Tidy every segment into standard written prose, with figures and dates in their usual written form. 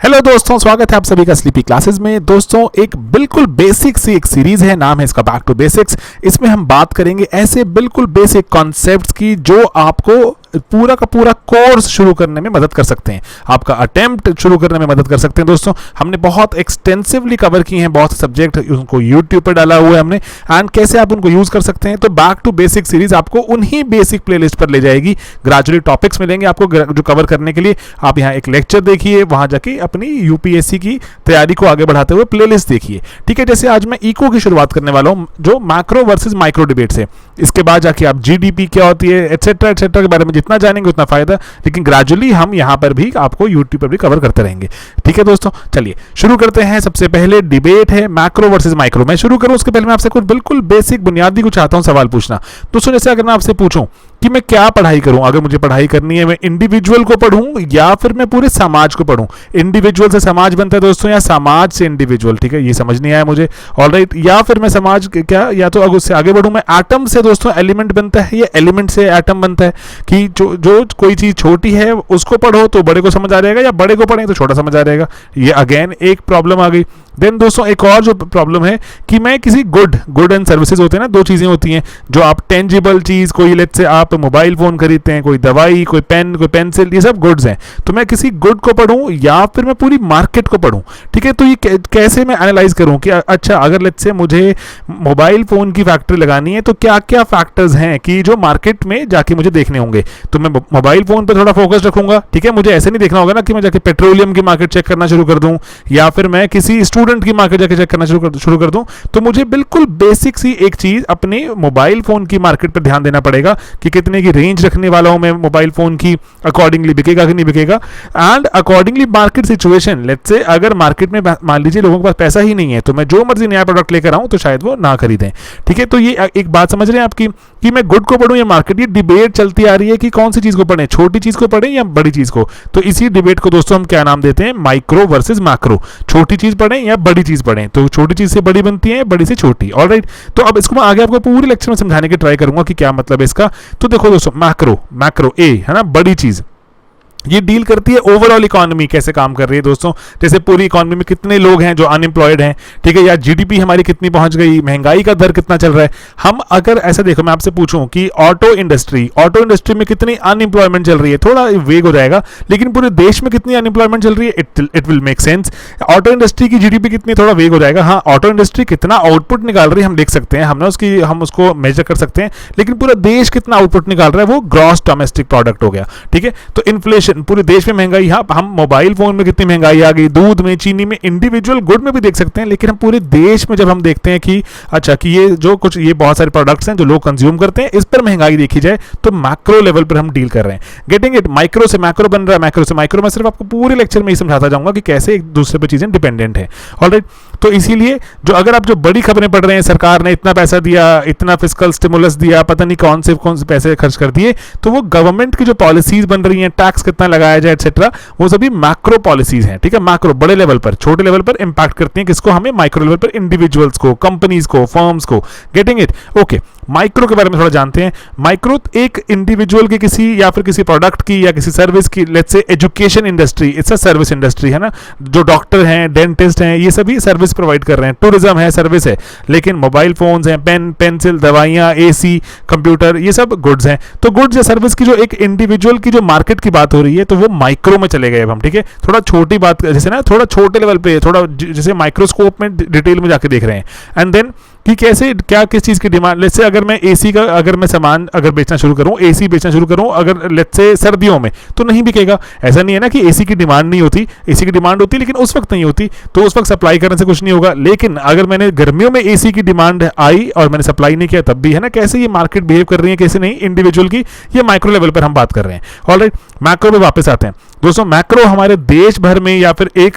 Hello दोस्तों, स्वागत है आप सभी का स्लीपी क्लासेस में। दोस्तों, एक बिल्कुल बेसिक सी एक सीरीज है, नाम है इसका बैक टू बेसिक्स। इसमें हम बात करेंगे ऐसे बिल्कुल बेसिक कॉन्सेप्ट्स की जो आपको पूरा का पूरा कोर्स शुरू करने में मदद कर सकते हैं, आपका अटेम्प्ट शुरू करने में मदद कर सकते हैं। दोस्तों, हमने बहुत एक्सटेंसिवली कवर किए हैं, बहुत से सब्जेक्ट उनको यूट्यूब पर डाला हुआ है हमने, एंड कैसे आप उनको यूज कर सकते हैं। तो बैक टू बेसिक सीरीज आपको उन्हीं बेसिक प्लेलिस्ट पर ले जाएगी। ग्रेजुअली टॉपिक्स मिलेंगे आपको जो कवर करने के लिए। आप यहाँ एक लेक्चर देखिए, वहां जाके अपनी यूपीएससी की तैयारी को आगे बढ़ाते हुए प्लेलिस्ट देखिए। ठीक है, जैसे आज मैं इको की शुरुआत करने वाला हूँ, जो मैक्रो वर्सेस माइक्रो डिबेट से। इसके बाद जाके आप जीडीपी क्या होती है, एटसेट्रा एटसेट्रा के बारे में जितना जानेंगे उतना फायदा, लेकिन ग्रेजुअली हम यहां पर भी आपको यूट्यूब पर भी कवर करते रहेंगे। ठीक है दोस्तों, चलिए शुरू करते हैं। सबसे पहले डिबेट है मैक्रो वर्सेस माइक्रो। मैं शुरू करूं उसके पहले मैं आपसे कुछ बिल्कुल बेसिक बुनियादी कुछ चाहता हूं सवाल पूछना। दोस्तों, जैसे अगर मैं आपसे पूछूं कि मैं क्या पढ़ाई करूं, अगर मुझे पढ़ाई करनी है, मैं इंडिविजुअल को पढ़ूं या फिर मैं पूरे समाज को पढ़ूं। इंडिविजुअल से समाज बनता है दोस्तों, या समाज से इंडिविजुअल। ठीक है, ये समझ नहीं आया मुझे। ऑलराइट, या फिर मैं समाज क्या, या तो अगर उससे आगे बढ़ूं, मैं एटम से दोस्तों एलिमेंट बनता है, या एलिमेंट से एटम बनता है। कि जो कोई चीज छोटी है उसको पढ़ो तो बड़े को समझ आ जाएगा, या बड़े को पढ़ें तो छोटा समझ आ जाएगा। ये अगेन एक प्रॉब्लम आ गई। देन दोस्तों, एक और जो प्रॉब्लम है कि मैं किसी गुड एंड सर्विसेज होते हैं ना, दो चीजें होती हैं जो आप टेंजिबल चीज, कोई लेट्स से आप मोबाइल फोन खरीदते हैं, कोई दवाई, कोई पेन, कोई पेंसिल, ये सब गुड्स हैं। तो मैं किसी गुड को पढ़ूं या फिर मैं पूरी मार्केट को पढ़ूं। ठीक है, तो ये कैसे मैं एनालाइज करूं कि अच्छा, अगर लेट्स से मुझे मोबाइल फोन की फैक्ट्री लगानी है तो क्या क्या फैक्टर्स हैं कि जो मार्केट में जाके मुझे देखने होंगे। तो मैं मोबाइल फोन पर थोड़ा फोकस रखूंगा। ठीक है, मुझे ऐसे नहीं देखना होगा ना कि मैं जाके पेट्रोलियम की मार्केट चेक करना शुरू कर दूं, या फिर मैं किसी स्टूडेंट की मार्केट जाके चेक करना शुरू कर दूं। तो मुझे बिल्कुल बेसिक सी एक चीज अपने मोबाइल फोन की मार्केट पर ध्यान देना पड़ेगा कि कितने की रेंज रखने वाला हूं मैं मोबाइल फोन की, अकॉर्डिंगली बिकेगा कि नहीं बिकेगा, and accordingly market situation. Let's say अगर मार्केट में मान लीजिए लोगों के पास पैसा ही नहीं है, तो मैं जो मर्जी नया प्रोडक्ट लेकर आऊं तो शायद वो ना खरीदें। ठीक है, तो ये एक बात समझ रहे हैं आपकी कि मैं गुड को पढ़ूं या मार्केट। ये डिबेट चलती आ रही है कि कौन सी चीज को पढ़ें, छोटी चीज को पढ़ें या बड़ी चीज को। तो इसी डिबेट को दोस्तों हम क्या नाम देते हैं, माइक्रो वर्सेस मैक्रो। छोटी चीज पढ़ें या बड़ी चीज पढ़ें। तो छोटी चीज से बड़ी बनती है, बड़ी से छोटी। ऑलराइट, तो अब इसको मैं आगे आपको पूरे लेक्चर में समझाने की ट्राई करूंगा कि क्या मतलब है इसका। तो देखो दोस्तों, मैक्रो ए है ना, बड़ी चीज, ये डील करती है ओवरऑल इकोनॉमी कैसे काम कर रही है। दोस्तों, जैसे पूरी इकोनॉमी में कितने लोग हैं जो अनएम्प्लॉयड हैं, ठीक है, या जीडीपी हमारी कितनी पहुंच गई, महंगाई का दर कितना चल रहा है। हम अगर ऐसा देखो, मैं आपसे पूछूं कि ऑटो इंडस्ट्री में कितनी अनएम्प्लॉयमेंट चल रही है, थोड़ा वेग हो जाएगा, लेकिन पूरे देश में कितनी अनएम्प्लॉयमेंट चल रही है, it will make sense. Auto industry की जीडीपी कितनी, थोड़ा वेग हो जाएगा। हाँ, ऑटो इंडस्ट्री कितना आउटपुट निकाल रही है हम देख सकते हैं, हम उसको मेजर कर सकते हैं, लेकिन पूरा देश कितना आउटपुट निकाल रहा है वो ग्रॉस डोमेस्टिक प्रोडक्ट हो गया। ठीक है, तो इन्फ्लेशन, पूरे देश में महंगाई, हाँ, हम मोबाइल फोन में कितनी महंगाई आ गई, दूध में, चीनी में, इंडिविजुअल गुड में भी देख सकते हैं, लेकिन हम पूरे देश में जब हम देखते हैं कि अच्छा, कि ये बहुत सारे प्रोडक्ट्स हैं जो लोग कंज्यूम करते हैं, इस पर महंगाई देखी जाए तो मैक्रो लेवल पर हम डील कर रहे हैं। गेटिंग इट, माइक्रो से मैक्रो बन रहा है, मैक्रो से माइक्रो। मैं सिर्फ आपको पूरे लेक्चर में ही समझाता जाऊंगा कि कैसे एक दूसरे पर चीजें डिपेंडेंट है। ऑलराइट, तो इसीलिए अगर आप जो बड़ी खबरें पढ़ रहे हैं, सरकार ने इतना पैसा दिया, इतना फिस्कल स्टिमुलस दिया, पता नहीं कौन से पैसे खर्च कर दिए, तो वो गवर्नमेंट की जो पॉलिसीज बन रही हैं, टैक्स कितना लगाया जाए एटसेट्रा, वो सभी मैक्रो पॉलिसीज हैं। ठीक है, मैक्रो बड़े लेवल पर, छोटे लेवल पर इंपैक्ट करती हैं किसको, हमें, माइक्रो लेवल पर इंडिविजुअल्स को, कंपनीज को, फर्म्स को। Getting it, okay. माइक्रो के बारे में थोड़ा जानते हैं। माइक्रो एक इंडिविजुअल की किसी या फिर किसी प्रोडक्ट की या किसी सर्विस की, let's say education industry, it's a service industry है ना, जो डॉक्टर हैं, डेंटिस्ट हैं, ये सभी सर्विस प्रोवाइड कर रहे हैं। टूरिज्म है, सर्विस है, लेकिन मोबाइल फोन्स हैं, पेन, पेंसिल, दवाइयाँ, एसी, कंप्यूटर, ये सब गुड्स हैं। तो गुड्स या सर्विस की जो एक इंडिविजुअल की जो मार्केट की बात हो रही है, तो वो माइक्रो में चले गए अब हम। ठीक है, थोड़ा छोटी बात, जैसे ना थोड़ा छोटे लेवल पे, थोड़ा जैसे माइक्रोस्कोप में डिटेल में जाके देख रहे हैं। एंड देन कि कैसे क्या किस चीज़ की डिमांड, लेट्स से अगर मैं एसी का मैं सामान बेचना शुरू करूं, एसी बेचना शुरू करूं, अगर लेट्स से सर्दियों में, तो नहीं बिकेगा। ऐसा नहीं है ना कि एसी की डिमांड नहीं होती, एसी की डिमांड होती, लेकिन उस वक्त नहीं होती, तो उस वक्त सप्लाई करने से कुछ नहीं होगा। लेकिन अगर मैंने गर्मियों में एसी की डिमांड आई और मैंने सप्लाई नहीं किया, तब भी है ना, कैसे ये मार्केट बिहेव कर रही है, कैसे नहीं, इंडिविजुअल की, ये माइक्रो लेवल पर हम बात कर रहे हैं। ऑलराइट, मैक्रो पे वापस आते हैं दोस्तों। मैक्रो हमारे देश भर में या फिर एक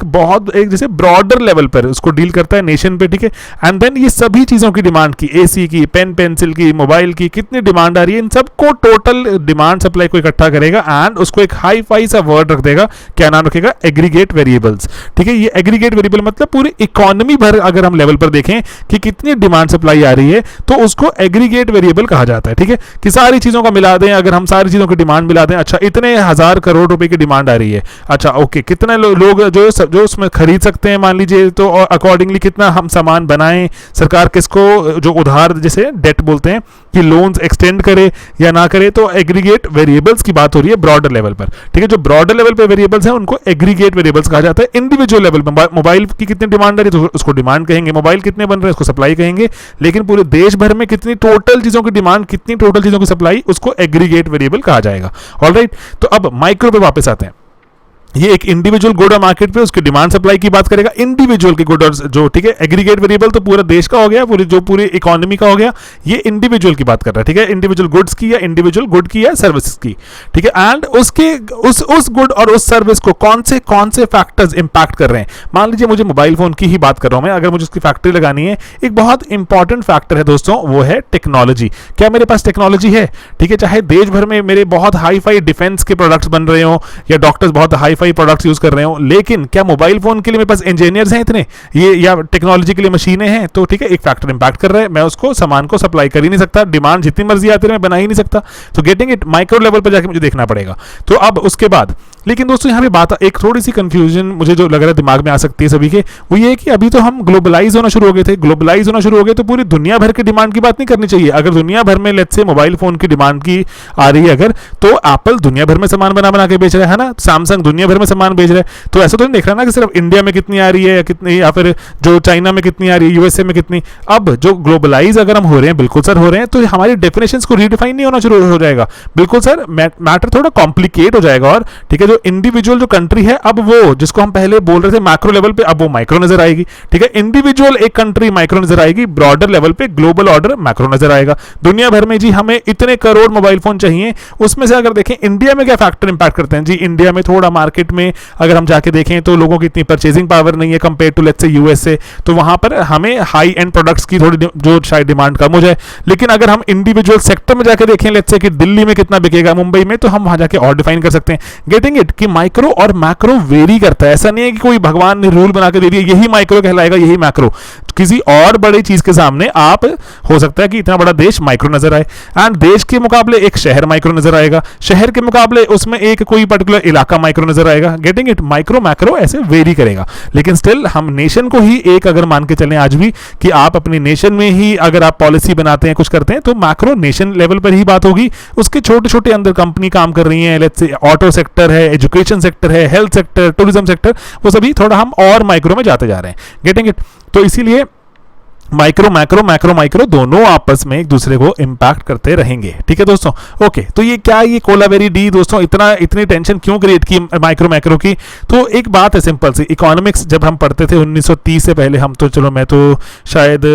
जैसे ब्रॉडर लेवल पर उसको डील करता है, नेशन पे। ठीक है, एंड देन ये सभी चीजों की डिमांड की, एसी की, पेन पेंसिल की, मोबाइल की, कितनी डिमांड आ रही है, इन सबको टोटल डिमांड सप्लाई को इकट्ठा करेगा एंड उसको एक हाई फाई सा वर्ड रख देगा। क्या नाम रखेगा, एग्रीगेट वेरिएबल्स। ठीक है, ये एग्रीगेट वेरिएबल मतलब पूरी इकोनॉमी भर अगर हम लेवल पर देखें कि कितनी डिमांड सप्लाई आ रही है, तो उसको एग्रीगेट वेरिएबल कहा जाता है। ठीक है, कि सारी चीजों का मिला दें, अगर हम सारी चीजों की डिमांड मिला दें, अच्छा इतने 1000 करोड़ रुपए की डिमांड आ रही है, अच्छा ओके, कितने लोग जो उसमें खरीद सकते हैं मान लीजिए, तो अकॉर्डिंगली कितना हम सामान बनाएं, सरकार किसको जो उधार जैसे डेट बोलते हैं कि लोन्स एक्सटेंड करे या ना करे, तो एग्रीगेट वेरिएबल्स की बात हो रही है ब्रॉडर लेवल पर, ठीक है। जो ब्रॉडर लेवल पे वेरिएबल्स हैं उनको एग्रीगेट वेरिएबल्स कहा जाता है। इंडिविजुअल लेवल पे मोबाइल की कितनी डिमांड आ रही है तो उसको डिमांड कहेंगे, मोबाइल कितने बन रहे हैं उसको सप्लाई कहेंगे, लेकिन पूरे देश भर में कितनी टोटल चीजों की डिमांड, कितनी टोटल चीजों की सप्लाई, उसको एग्रीगेट वेरिएबल कहा जाएगा। ऑलराइट, तो अब माइक्रो पे वापस आते हैं। ये एक इंडिविजुअल गुड और मार्केट पे उसकी डिमांड सप्लाई की बात करेगा, इंडिविजुअल की गुड और जो, ठीक है। एग्रीगेट वेरिएबल तो पूरा देश का हो गया, पूरी इकोनॉमी का हो गया, ये इंडिविजुअल की बात कर रहा है, ठीक है। इंडिविजुअल गुड्स की या इंडिविजुअल गुड की या सर्विस की, ठीक है। एंड उसके उस गुड और उस सर्विस को कौन से फैक्टर्स इंपैक्ट कर रहे हैं। मान लीजिए मुझे मोबाइल फोन की ही बात कर रहा हूं मैं, अगर मुझे उसकी फैक्ट्री लगानी है, एक बहुत इंपॉर्टेंट फैक्टर है दोस्तों, वो है टेक्नोलॉजी। क्या मेरे पास टेक्नोलॉजी है, ठीक है। चाहे देश भर में मेरे बहुत हाई फाई डिफेंस के प्रोडक्ट्स बन रहे हो या डॉक्टर्स बहुत हाई प्रोडक्ट्स यूज कर रहे हो, लेकिन क्या मोबाइल फोन के लिए मेरे पास इंजीनियर्स हैं इतने, ये या टेक्नोलॉजी के लिए मशीनें हैं, तो ठीक है, एक फैक्टर इंपैक्ट कर रहा है। मैं उसको सामान को सप्लाई कर ही नहीं सकता, डिमांड जितनी मर्जी आती है मैं बना ही नहीं सकता, तो गेटिंग इट माइक्रो लेवल पर जाके मुझे देखना पड़ेगा। तो अब उसके बाद, लेकिन दोस्तों यहाँ पे बात, एक थोड़ी सी कंफ्यूजन मुझे जो लग रहा है दिमाग में आ सकती है सभी के, वो ये है कि अभी तो हम ग्लोबलाइज होना शुरू हो गए थे, ग्लोबलाइज होना शुरू हो गए तो पूरी दुनिया भर की डिमांड की बात नहीं करनी चाहिए। अगर दुनिया भर में लेट्स से मोबाइल फोन की डिमांड की आ रही है अगर, तो एप्पल दुनिया भर में सामान बना के बेच रहा है ना, सैमसंग दुनिया भर में सामान बेच रहा है, तो ऐसा तो नहीं देख रहा ना कि सिर्फ इंडिया में कितनी आ रही है या कितनी, या फिर जो चाइना में कितनी आ रही है, यूएसए में कितनी। अब जो ग्लोबलाइज अगर हम हो रहे हैं, बिल्कुल सर हो रहे हैं, तो हमारी डेफिनेशंस को रीडिफाइन नहीं होना शुरू हो जाएगा, बिल्कुल सर मैटर थोड़ा कॉम्प्लिकेट हो जाएगा। और ठीक है, जो इंडिविजुअल जो कंट्री है, अब वो जिसको हम पहले बोल रहे थे मैक्रो लेवल पे, अब वो माइक्रो नजर आएगी, ठीक है। इंडिविजुअल एक कंट्री माइक्रो नजर आएगी, ब्रॉडर लेवल पे ग्लोबल ऑर्डर मैक्रो नजर आएगा। दुनिया भर में जी हमें इतने करोड़ मोबाइल फोन चाहिए, उसमें से अगर देखें इंडिया में क्या फैक्टर इंपैक्ट करते हैं जी, इंडिया में थोड़ा मार्केट में अगर हम जाके देखें तो लोगों की इतनी परचेजिंग पावर नहीं है compare to let's say USA, तो वहां पर हमें हाई एंड प्रोडक्ट्स की थोड़ी जो शायद डिमांड कम हो जाए। लेकिन अगर हम इंडिविजुअल सेक्टर में जाके देखें लेट्स से कि दिल्ली में कितना बिकेगा, मुंबई में, तो हम वहां जाके और डिफाइन कर सकते हैं। गेटिंग इट कि माइक्रो और मैक्रो वेरी करता है, ऐसा नहीं है कि कोई भगवान ने रूल बना के दे दिया यही माइक्रो कहलाएगा यही मैक्रो। किसी और बड़ी चीज के सामने आप हो सकता है कि इतना बड़ा देश माइक्रो नजर आए, एंड देश के मुकाबले एक शहर माइक्रो नजर आएगा, शहर के मुकाबले उसमें एक कोई पर्टिकुलर इलाका माइक्रो नजर आएगा। गेटिंग इट, माइक्रो मैक्रो ऐसे वेरी करेगा, लेकिन स्टिल हम नेशन को ही एक अगर मान के चलें आज भी कि आप अपनी नेशन में ही अगर आप पॉलिसी बनाते हैं, कुछ करते हैं, तो मैक्रो नेशन लेवल पर ही बात होगी। उसके छोटे छोटे अंदर कंपनी काम कर रही है, लेट्स से ऑटो सेक्टर है, एजुकेशन सेक्टर है, हेल्थ सेक्टर, टूरिज्म सेक्टर, वो सभी थोड़ा हम और माइक्रो में जाते जा रहे हैं। गेटिंग इट, तो इसीलिए माइक्रो मैक्रो मैक्रो माइक्रो दोनों आपस में एक दूसरे को इंपैक्ट करते रहेंगे, ठीक है दोस्तों। ओके, तो ये क्या, ये कोलावेरी डी दोस्तों इतनी टेंशन क्यों क्रिएट की माइक्रो मैक्रो की? तो एक बात है सिंपल सी, इकोनॉमिक्स जब हम पढ़ते थे 1930 से पहले, हम तो चलो मैं तो शायद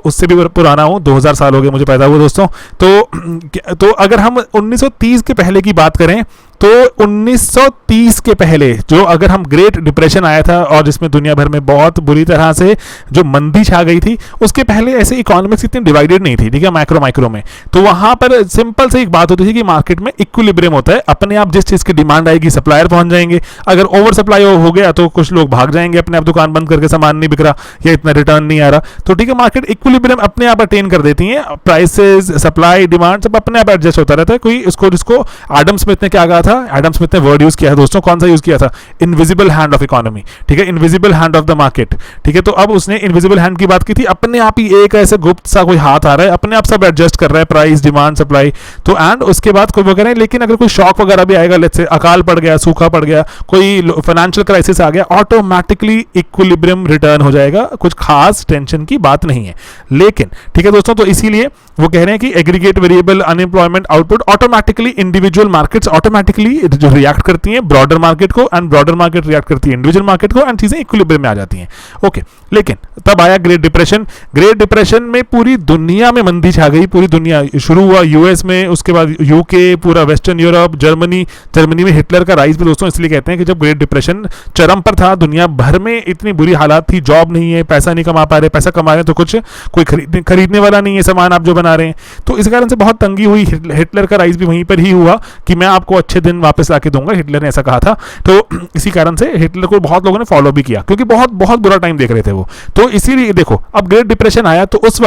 उससे भी पुराना हूँ, 2000 साल हो गए मुझे पैदा हुए दोस्तों। तो अगर हम 1930 के पहले की बात करें तो 1930 के पहले जो अगर हम ग्रेट डिप्रेशन आया था और जिसमें दुनिया भर में बहुत बुरी तरह से जो मंदी छा गई थी, उसके पहले ऐसे इकोनॉमिक्स इतनी डिवाइडेड नहीं थी, ठीक है, माइक्रो में। तो वहां पर सिंपल से एक बात होती थी कि मार्केट में इक्विलिब्रियम होता है, अपने आप जिस चीज की डिमांड आएगी सप्लायर पहुंच जाएंगे, अगर ओवर सप्लाई हो गया तो कुछ लोग भाग जाएंगे अपने आप, दुकान बंद करके सामान नहीं बिक रहा या इतना रिटर्न नहीं आ रहा, तो ठीक है, मार्केट इक्विलिब्रियम अपने आप अटेन कर देती है, प्राइसेस सप्लाई डिमांड सब अपने आप एडजस्ट होता रहता है। कोई उसको जिसको एडम स्मिथ ने क्या कहा था, एडम स्मिथ ने वर्ड यूज किया है दोस्तों, कौन सा यूज किया था, इनविजिबल हैंड ऑफ इकोनॉमी, ठीक है, invisible hand of the market, ठीक है। तो अब उसने इनविजिबल हैंड की बात की थी, अपने आप ही एक ऐसे गुप्त सा कोई हाथ आ रहा है, अपने आप सब एडजस्ट कर रहा है, प्राइस डिमांड सप्लाई। तो एंड उसके बाद कोई वो कह रहे हैं, लेकिन अगर कोई शॉक वगैरह भी आएगा, लेट्स से अकाल पड़ गया, सूखा पड़ गया, कोई फाइनेंशियल क्राइसिस आ गया, ऑटोमेटिकली इक्विलिब्रियम रिटर्न हो जाएगा, कुछ खास टेंशन की बात नहीं है। लेकिन ठीक है दोस्तों, तो इसीलिए वो कह रहे हैं कि aggregate variable unemployment output automatically individual markets automatically जो रिएक्ट करती हैं ब्रॉडर मार्केट को, एंड ब्रॉडर मार्केट रिएक्ट करती है इंडिविजुअल मार्केट को, एंड चीजें इक्विलिब्रियम में आ जाती हैं। ओके, लेकिन तब आया ग्रेट डिप्रेशन। ग्रेट डिप्रेशन में पूरी दुनिया में मंदी छा गई, पूरी दुनिया, शुरू हुआ यूएस में, उसके बाद यूके, पूरा वेस्टर्न यूरोप, जर्मनी में हिटलर का राइज भी दोस्तों इसलिए कहते हैं कि जब ग्रेट डिप्रेशन चरम पर था, दुनिया भर में इतनी बुरी हालात थी, जॉब नहीं है, पैसा नहीं कमा पा रहे, पैसा कमा रहे हैं तो कुछ कोई खरीदने वाला नहीं है सामान आप जो बना रहे हैं, तो इस कारण से बहुत तंगी हुई। हिटलर का राइज भी वहीं पर ही हुआ कि मैं आपको अच्छे दिन वापस लाके दूंगा, हिटलर ने ऐसा कहा था। तो इसी कारण से हिटलर को बहुत लोगों ने फॉलो भी किया, क्योंकि बहुत बहुत बुरा टाइम देख रहे थे वो। तो इसीलिए देखो अब ग्रेट डिप्रेशन आया, तो उस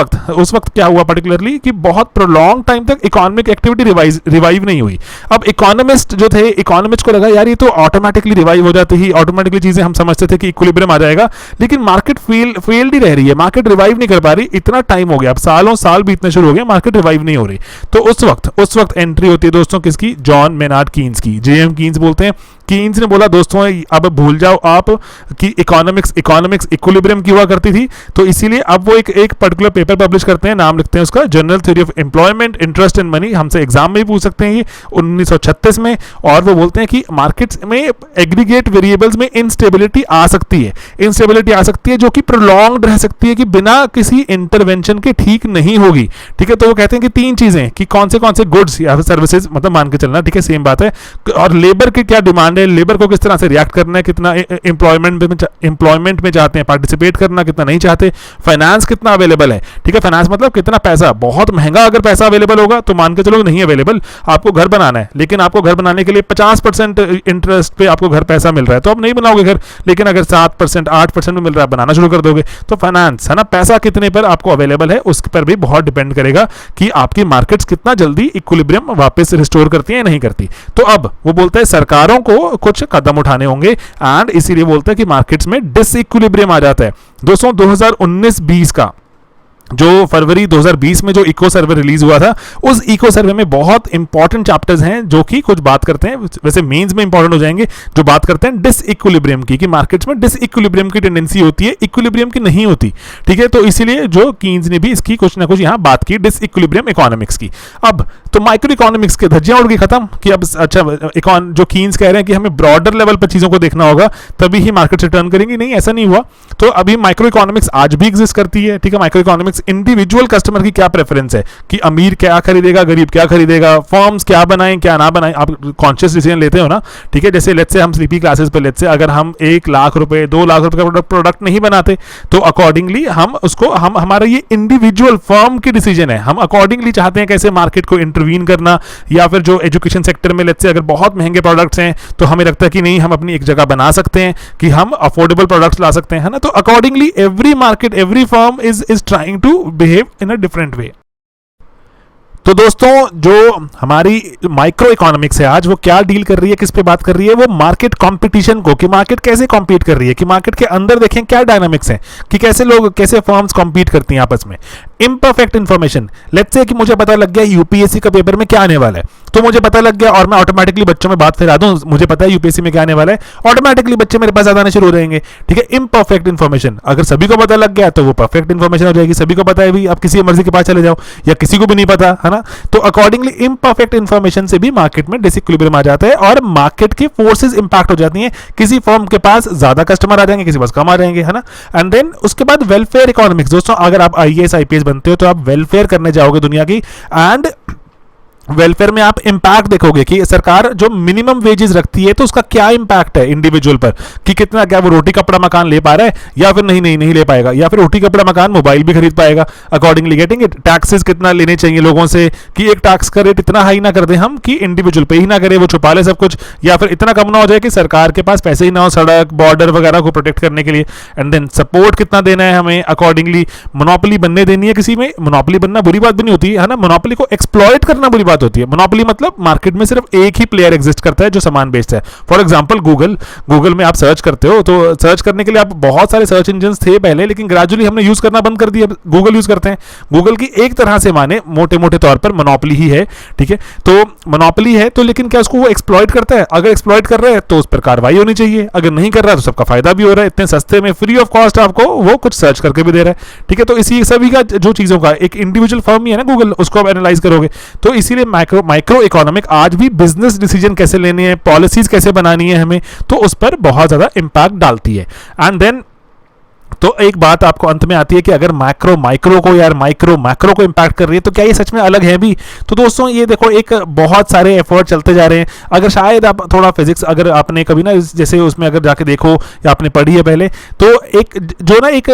वक्त क्या हुआ पर्टिकुलरली कि बहुत प्रोलॉन्ग टाइम तक इकोनॉमिक एक्टिविटी रिवाइव नहीं हुई। अब इकोनॉमिस्ट जो थे, इकोनॉमिस्ट को लगा यार ये तो ऑटोमेटिकली रिवाइव हो जाती ही, ऑटोमेटिकली चीजें हम समझते थे कि इक्विलिब्रियम आ जाएगा, लेकिन मार्केट फेल्ड ही रह रही है, मार्केट रिवाइव नहीं कर पा रही। इतना टाइम हो गया, अब सालों साल बीतने शुरू हो गए, मार्केट रिवाइव नहीं हो रही। तो उस वक्त एंट्री होती है दोस्तों किसकी? जॉन मेनार्ड कीन्स की, जेएम कीन्स बोलते हैं। कीन्स ने बोला दोस्तों अब भूल जाओ आप कि इकोनॉमिक्स इक्विलिब्रियम की हुआ करती थी। तो इसीलिए अब वो एक पर्टिकुलर पेपर पब्लिश करते हैं, नाम लिखते हैं उसका general theory of employment, interest and money. हमसे एग्जाम में भी पूछ सकते हैं ये 1936 में। और वो बोलते हैं कि मार्केट्स में एग्रीगेट वेरिएबल्स में इंस्टेबिलिटी आ सकती है, जो कि प्रोलॉन्ग्ड रह सकती है, कि बिना किसी इंटरवेंशन के ठीक नहीं होगी। ठीक है, तो वो कहते हैं कि तीन चीजें, कि कौन से गुड्स या सर्विसेज मतलब मान के चलना, ठीक है, सेम बात है, और लेबर की क्या डिमांड है, लेबर को किस तरह से रिएक्ट करना है, कितना एम्प्लॉयमेंट में चाहते हैं पार्टिसिपेट करना, कितना नहीं चाहते, फाइनेंस कितना अवेलेबल है। ठीक है, फाइनेंस मतलब कितना पैसा, बहुत महंगा अगर पैसा अवेलेबल होगा तो मान के चलो नहीं अवेलेबल, आपको घर बनाना है, लेकिन आपको घर बनाने के लिए 50% इंटरेस्ट पे आपको घर पैसा मिल रहा है, तो आप नहीं बनाओगे घर। लेकिन अगर 7% 8% में मिल रहा है, बनाना शुरू कर दोगे। तो फाइनेंस है ना, पैसा कितने पर आपको अवेलेबल है उस पर भी बहुत डिपेंड करेगा कि आपकी मार्केट्स कितना जल्दी इक्विलिब्रियम वापस रिस्टोर करती है या नहीं करती। तो अब वो बोलते हैं सरकारों को कुछ कदम उठाने होंगे, एंड इसीलिए बोलते हैं कि मार्केट्स में डिसइक्विलिब्रियम आ जाता है। दोस्तों 2019-20 का जो फरवरी 2020 में जो इको सर्वे रिलीज हुआ था, उस इको सर्वे में बहुत इंपॉर्टेंट चैप्टर्स हैं जो कि कुछ बात करते हैं, वैसे मेंस में इंपॉर्टेंट हो जाएंगे, जो बात करते हैं डिसइक्विलिब्रियम की, कि मार्केट्स में डिसइक्विलिब्रियम की टेंडेंसी होती है, इक्विलिब्रियम की नहीं होती। ठीक है, तो इसीलिए जो कीन्स ने भी इसकी कुछ ना कुछ यहाँ बात की डिसइक्विलिब्रियम इकोनॉमिक्स की। अब तो माइक्रो इकोनॉमिक्स के धज्जियां उड़ गई खत्म, कि अब अच्छा जो कीन्स कह रहे हैं कि हमें ब्रॉडर लेवल पर चीजों को देखना होगा तभी ही मार्केट से टर्न करेंगी, नहीं ऐसा नहीं हुआ। तो अभी माइक्रो इकोनॉमिक्स आज भी एग्जिस्ट करती है। ठीक है, माइक्रो इकोनॉमिक्स इंडिविजुअल कस्टमर की क्या प्रेफरेंस है, कि अमीर क्या खरीदेगा, गरीब क्या खरीदेगा, फर्म्स क्या बनाएं क्या ना बनाएं, आप कॉन्शियस डिसीजन लेते हो ना। ठीक है, जैसे लेट्स से हम स्लीपी क्लासेस पे लेट्स से अगर हम 1 लाख रुपए 2 लाख रुपए का प्रोडक्ट नहीं बनाते, तो अकॉर्डिंगली हम उसको हमारा ये इंडिविजुअल फर्म की डिसीजन है, हम अकॉर्डिंगली चाहते हैं कैसे मार्केट को इंटरवीन करना। या फिर जो एजुकेशन सेक्टर में लेट्स से अगर बहुत महंगे प्रोडक्ट्स हैं, तो हमें लगता है कि नहीं हम अपनी एक जगह बना सकते हैं, कि हम अफोर्डेबल प्रोडक्ट्स ला सकते हैं, है ना। तो accordingly every market every firm is trying to behave in a different way. तो दोस्तों जो हमारी माइक्रो इकोनॉमिक्स है आज, वो क्या डील कर रही है, किस पे बात कर रही है, वो मार्केट कंपटीशन को, कि मार्केट कैसे कॉम्पीट कर रही है, कि मार्केट के अंदर देखें क्या डायनामिक्स है, कि कैसे फर्म्स कॉम्पीट करती हैं आपस में। इम्परफेक्ट इन्फॉर्मेशन, लेट्स से कि मुझे पता लग गया यूपीएससी का पेपर में क्या आने वाला है, तो मुझे पता लग गया और मैं ऑटोमेटिकली बच्चों में बात फैला दूं, मुझे पता है यूपीएससी में क्या आने वाला है, ऑटोमेटिकली बच्चे मेरे पास आने शुरू हो जाएंगे। ठीक है, इम्परफेक्ट इन्फॉर्मेशन, अगर सभी को पता लग गया तो वो परफेक्ट इन्फॉर्मेशन हो जाएगी। सभी को पता है भी, आप किसी मर्जी के पास चले जाओ, या किसी को भी नहीं पता, है ना। तो अकॉर्डिंगली इम्परफेक्ट इन्फॉर्मेशन से भी मार्केट में डिसइक्विलिब्रियम आ जाता है, और मार्केट की फोर्सेस इंपैक्ट हो जाती हैं। किसी फर्म के पास ज्यादा कस्टमर आ जाएंगे, किसी पास कम आ जाएंगे, है ना। एंड देन उसके बाद वेलफेयर इकोनॉमिक्स। दोस्तों अगर आप आईएएस आईपीएस बनते हो तो आप वेलफेयर करने जाओगे दुनिया की, एंड वेलफेयर में आप इंपैक्ट देखोगे कि सरकार जो मिनिमम वेजेस रखती है तो उसका क्या इंपैक्ट है इंडिविजुअल पर, कि कितना, क्या वो रोटी कपड़ा मकान ले पा रहा है या फिर नहीं ले पाएगा, या फिर रोटी कपड़ा मकान मोबाइल भी खरीद पाएगा। अकॉर्डिंगली गेटिंग इट, टैक्सेस कितना लेने चाहिए लोगों से, कि एक टैक्स का रेट इतना हाई ना कर दे हम कि इंडिविजुअल पे ही ना करे, वो छुपा ले सब कुछ, या फिर इतना कम ना हो जाए कि सरकार के पास पैसे ही ना हो सड़क बॉर्डर वगैरह को प्रोटेक्ट करने के लिए। एंड देन सपोर्ट कितना देना है हमें, अकॉर्डिंगली मोनोपोली बनने देनी है किसी में। मोनोपोली बनना बुरी बात भी नहीं होती है ना, मोनोपोली को एक्सप्लॉइट करना बुरी बात होती है। मोनोपोली मतलब मार्केट में सिर्फ एक ही प्लेयर एग्जिस्ट करता है जो सामान बेचता है। फॉर एग्जांपल गूगल में आप सर्च करते हो, तो सर्च करने के लिए आप बहुत सारे सर्च इंजन थे पहले, लेकिन ग्रेजुअली हमने यूज करना बंद कर दिया, गूगल यूज करते हैं। गूगल की एक तरह से माने मोटे मोटे तौर पर मोनोपोली ही है। ठीक है, तो मोनोपोली है, तो लेकिन क्या उसको वो एक्सप्लॉइट करता है? अगर एक्सप्लॉइट कर रहा है तो उस पर कार्रवाई होनी चाहिए, अगर नहीं कर रहा है तो सबका फायदा भी हो रहा है, इतने सस्ते में फ्री ऑफ कॉस्ट आपको वो कुछ सर्च करके भी दे रहा है। ठीक है, तो इसी सभी का जो चीजों का एक इंडिविजुअल फर्म ही है ना गूगल, उसको आप एनालाइज करोगे तो इसीलिए माइक्रो इकोनॉमिक आज भी बिजनेस डिसीजन कैसे लेने हैं, पॉलिसीज कैसे बनानी है हमें, तो उस पर बहुत ज्यादा इंपैक्ट डालती है। एंड देन तो एक बात आपको अंत में आती है कि अगर मैक्रो माइक्रो को या माइक्रो मैक्रो को इंपैक्ट कर रही है तो क्या ये सच में अलग है भी? तो दोस्तों ये देखो, एक बहुत सारे एफर्ट चलते जा रहे हैं। अगर शायद आप थोड़ा फिजिक्स अगर आपने कभी ना जैसे उसमें अगर जाके देखो या आपने पढ़ी है पहले, तो एक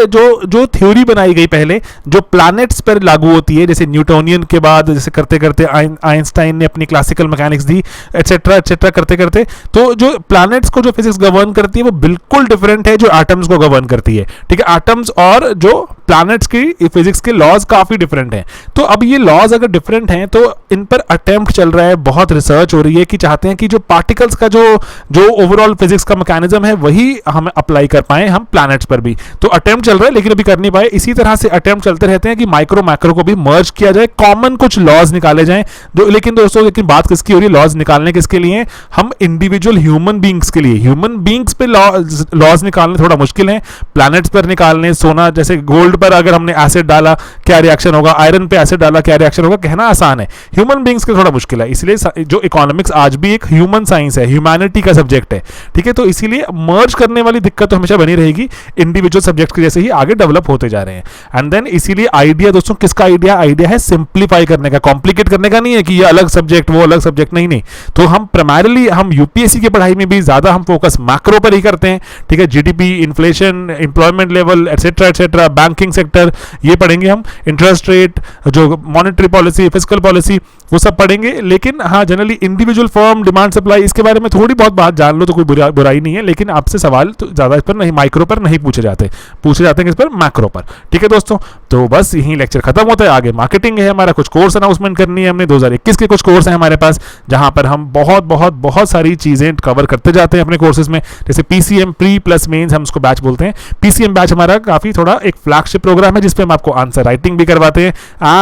जो थ्योरी बनाई गई पहले जो प्लैनेट्स पर लागू होती है, जैसे न्यूटोनियन के बाद जैसे करते करते आइंस्टाइन ने अपनी क्लासिकल मैकेनिक्स दी, एटसेट्रा एटसेट्रा करते करते, तो जो प्लैनेट्स को जो फिजिक्स गवर्न करती है वो बिल्कुल डिफरेंट है जो एटम्स को गवर्न करती है। ठीक है, एटम्स और जो प्लैनेट्स की फिजिक्स के लॉज काफी डिफरेंट हैं। तो अब ये लॉज अगर डिफरेंट हैं तो इन पर अटेम्प्ट चल रहा है, बहुत रिसर्च हो रही है कि चाहते हैं कि जो पार्टिकल्स का जो ओवरऑल फिजिक्स का मैकेनिज्म है वही हम अप्लाई कर पाए हम प्लैनेट्स पर भी। तो अटेम्प्ट चल रहा है लेकिन अभी कर नहीं पाए। इसी तरह से अटेम्प्ट चलते रहते हैं कि माइक्रो मैक्रो को भी मर्ज किया जाए, कॉमन कुछ लॉज निकाले जाएं। लेकिन दोस्तों बात किसकी हो रही है? लॉज निकालने किसके लिए? हम इंडिविजुअल ह्यूमन बींग्स के लिए। ह्यूमन बींग्स पे लॉज निकालने थोड़ा मुश्किल है, प्लैनेट्स पर निकालने, सोना जैसे गोल्ड पर अगर हमने एसिड डाला क्या रिएक्शन होगा, आयरन पे एसिड डाला क्या रिएक्शन होगा, कहना आसान है। ह्यूमन बींग्स के थोड़ा मुश्किल है, इसलिए जो इकोनॉमिक्स आज भी एक ह्यूमन साइंस है, ह्यूमैनिटी का सब्जेक्ट है। ठीक है, तो इसीलिए मर्ज करने वाली दिक्कत तो हमेशा बनी रहेगी, इंडिविजुअल सब्जेक्ट के जैसे ही आगे डेवलप होते जा रहे हैं। एंड देन इसीलिए आइडिया दोस्तों किसका आइडिया है? सिंप्लीफाई करने का, कॉम्प्लिकेट करने का नहीं है कि ये अलग सब्जेक्ट वो अलग सब्जेक्ट, नहीं। तो हम प्राइमरीली हम यूपीएससी की पढ़ाई में भी ज्यादा हम फोकस मैक्रो पर ही करते हैं। ठीक है, GDP, inflation, employment level etcetera etcetera, banking sector ये पढ़ेंगे हम, इंटरेस्ट रेट, जो मॉनेटरी पॉलिसी, फिस्कल पॉलिसी वो सब पढ़ेंगे। लेकिन हाँ, generally individual firm, demand supply, इसके बारे में थोड़ी बहुत बात जान लो तो कोई बुराई नहीं है। लेकिन आपसे सवाल तो ज्यादा इस पर नहीं, माइक्रो पर नहीं पूछे जाते हैं किस पर? मैक्रो पर। ठीक है दोस्तों, तो बस यही लेक्चर खत्म होता है। आगे मार्केटिंग है हमारा, कुछ कोर्स अनाउंसमेंट करनी है हमने। 2021 के कुछ कोर्स हैं हमारे पास जहां पर हम बहुत सारी चीजें कवर करते जाते हैं अपने कोर्सेज में। जैसे पीसीएम प्री प्लस मेंस हम उसको बैच बोलते हैं। पीसीएम बैच हमारा काफी थोड़ा एक फ्लैगशिप प्रोग्राम है जिसपे हम आपको आंसर राइटिंग भी करवाते हैं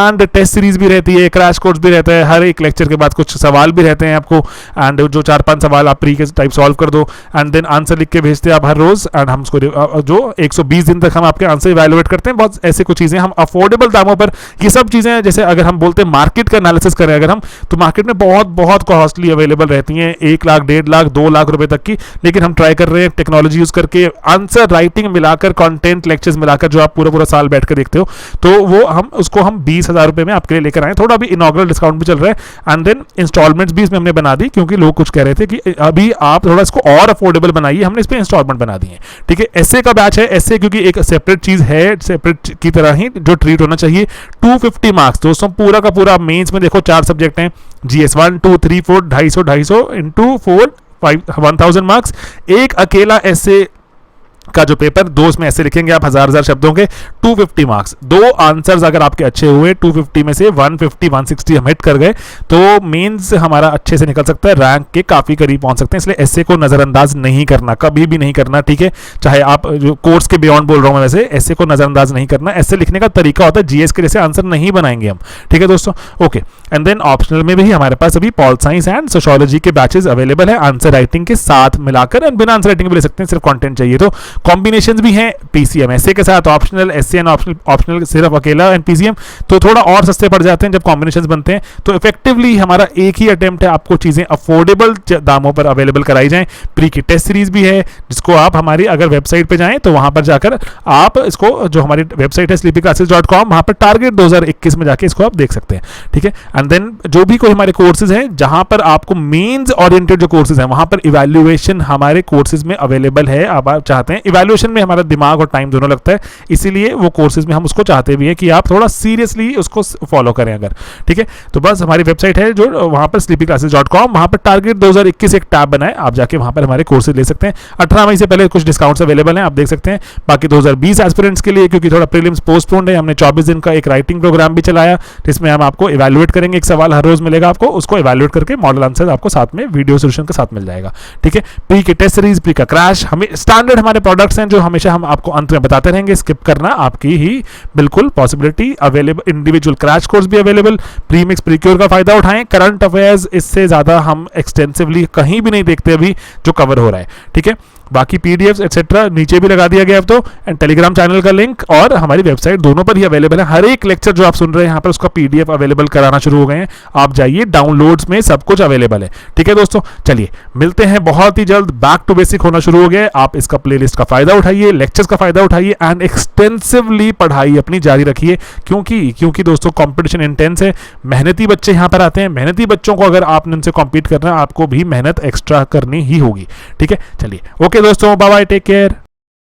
एंड टेस्ट सीरीज भी रहती है, क्रैश कोर्स भी रहता है, हर एक लेक्चर के बाद कुछ सवाल भी रहते हैं आपको, एंड जो 4-5 सवाल आप प्री के टाइप सॉल्व कर दो एंड देन आंसर लिख के भेजते हैं आप हर रोज, एंड हम उसको जो 120 दिन तक हम आपके आंसर इवैल्यूएट करते हैं। बहुत ऐसे कुछ चीजें हम अफोर्डेबल दामों पर, ये सब चीजें जैसे अगर हम बोलते हैं मार्केट का एनालिसिस करें अगर हम, तो मार्केट में बहुत कॉस्टली अवेलेबल रहती हैं, 1 लाख 1.5 लाख 2 लाख रुपए तक की। लेकिन हम ट्राई कर रहे हैं टेक्नोलॉजी यूज करके आंसर राइटिंग मिलाकर, कंटेंट लेक्चर्स मिलाकर, जो आप पूरा साल बैठ कर देखते हो, तो वो हम उसको हम 20,000 रुपए में आपके लिए लेकर आए। थोड़ा अभी इनॉग्रल डिस्काउंट भी चल रहा है एंड देन इंस्टॉलमेंट्स भी इसमें हमने बना दी, क्योंकि लोग कुछ कह रहे थे कि अभी आप थोड़ा इसको और अफोर्डेबल बनाइए, हमने इस पे इंस्टॉलमेंट बना दी है। ठीक है, एसए का बैच है, एसए क्योंकि एक सेपरेट चीज है, सेपरेट की तरह ही जो ट्रीट होना चाहिए। 250 मार्क्स दोस्तों, पूरा का पूरा मेंस में देखो 4 सब्जेक्ट हैं, जीएस 1 2 3 4 250 इंटू 4 1000 मार्क्स। एक अकेला एसए का जो पेपर 2 उसमें ऐसे लिखेंगे आप 1000 शब्दों के, 250 मार्क्स। 2 आंसर्स अगर आपके अच्छे हुए 250 में से 150-160 हम हिट कर गए तो मेंस हमारा अच्छे से निकल सकता है, रैंक के काफी करीब पहुंच सकते हैं। इसलिए एसए को नजरअंदाज नहीं करना, कभी भी नहीं करना। ठीक है, चाहे आप जो कोर्स के बियॉन्ड बोल रहा हूं मैं, वैसे एसए को नजरअंदाज नहीं करना। एसए लिखने का तरीका होता है, जीएस के जैसे आंसर नहीं बनाएंगे हम। ठीक है दोस्तों, ओके। एंड देन ऑप्शनल में भी हमारे पास अभी पॉल साइंस एंड सोशियोलॉजी के बैचेस अवेलेबल है, आंसर राइटिंग के साथ मिलाकर, एंड बिना आंसर राइटिंग भी ले सकते हैं, सिर्फ कंटेंट चाहिए तो। कॉम्बिनेशंस भी हैं पीसीएम एसए के साथ, ऑप्शनल एसए एंड ऑप्शनल सिर्फ अकेला एंड पीसीएम, तो थोड़ा और सस्ते पड़ जाते हैं जब कॉम्बिनेशंस बनते हैं। तो इफेक्टिवली हमारा एक ही अटेम्प्ट है आपको चीजें अफोर्डेबल दामों पर अवेलेबल कराई जाएं। प्री की टेस्ट सीरीज भी है जिसको आप हमारी अगर वेबसाइट पे जाएं तो वहां पर जाकर आप इसको, जो हमारी वेबसाइट है sleepyclasses.com, वहां पर टारगेट 2021 में जाके इसको आप देख सकते हैं। ठीक है, एंड देन जो भी कोई हमारे कोर्सेज हैं जहां पर आपको मेंस ओरिएंटेड जो कोर्सेज हैं वहां पर इवैल्यूएशन हमारे कोर्सेज में अवेलेबल है। अब आप चाहते हैं इवैल्यूएशन में हमारा दिमाग और टाइम दोनों लगता है, इसीलिए वो कोर्सेज में हम उसको चाहते भी हैं कि आप थोड़ा सीरियसली उसको फॉलो करें अगर। ठीक है, तो बस हमारी वेबसाइट है जो वहां पर sleepyclasses.com, वहां पर टारगेट 2021 एक टैब बनाए, आप जाके वहां पर हमारे कोर्सेज ले सकते हैं। 18 मई से पहले कुछ डिस्काउंट्स अवेलेबल हैं, आप देख सकते हैं। बाकी 2020 एस्पिरेंट्स के लिए, क्योंकि थोड़ा प्रीलिम्स पोस्टपोन्ड है, हमने 24 दिन का एक राइटिंग प्रोग्राम भी चलाया जिसमें हम आपको इवैल्यूएट करेंगे, एक सवाल हर रोज मिलेगा आपको, उसको इवैल्यूएट करके मॉडल आंसर आपको साथ में वीडियो सोल्यूशन के साथ मिल जाएगा। ठीक है, प्री की टेस्ट सीरीज, प्री का क्रैश, हमें स्टैंडर्ड हमारे प्रोडक्ट्स हैं जो हमेशा हम आपको अंत में बताते रहेंगे, स्किप करना आपकी ही बिल्कुल possibility. Available individual crash course भी अवेलेबल, प्रीमिक्स प्रीक्योर का फायदा उठाएं। करंट अफेयर्स इससे ज्यादा हम एक्सटेंसिवली कहीं भी नहीं देखते अभी जो कवर हो रहा है। ठीक है, बाकी पीडीएफ एक्सेट्रा नीचे भी लगा दिया गया अब तो, एंड टेलीग्राम चैनल का लिंक और हमारी वेबसाइट दोनों पर ही अवेलेबल है। हर एक लेक्चर जो आप सुन रहे हैं यहाँ पर उसका पीडीएफ अवेलेबल कराना शुरू हो गए हैं, आप जाइए डाउनलोड्स में सब कुछ अवेलेबल है। ठीक है दोस्तों, चलिए मिलते हैं बहुत ही जल्द। बैक टू बेसिक होना शुरू हो गया है, आप इसका प्लेलिस्ट का फायदा उठाइए, लेक्चर्स का फायदा उठाइए एंड एक्सटेंसिवली पढ़ाई अपनी जारी रखिए, क्योंकि दोस्तों कंपटीशन इंटेंस है, मेहनती बच्चे यहाँ पर आते हैं, मेहनती बच्चों को अगर आपने उनसे कॉम्पीट करना है आपको भी मेहनत एक्स्ट्रा करनी ही होगी। ठीक है, चलिए ओके दोस्तों, बाय बाय, टेक केयर।